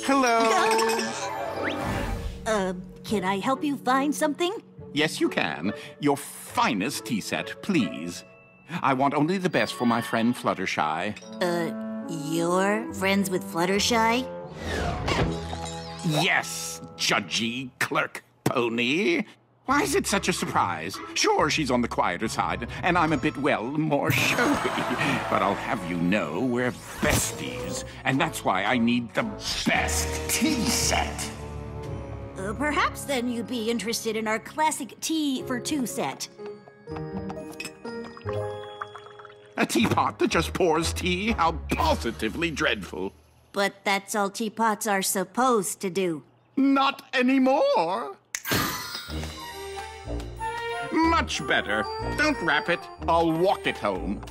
Hello. Can I help you find something? Yes, you can. Your finest tea set, please. I want only the best for my friend Fluttershy. You're friends with Fluttershy? Yes, judgy clerk pony. Why is it such a surprise? Sure, she's on the quieter side, and I'm a bit, well, more showy. But I'll have you know we're besties, and that's why I need the best tea set. Perhaps then you'd be interested in our classic tea for two set. A teapot that just pours tea? How positively dreadful. But that's all teapots are supposed to do. Not anymore. Much better. Don't wrap it. I'll walk it home.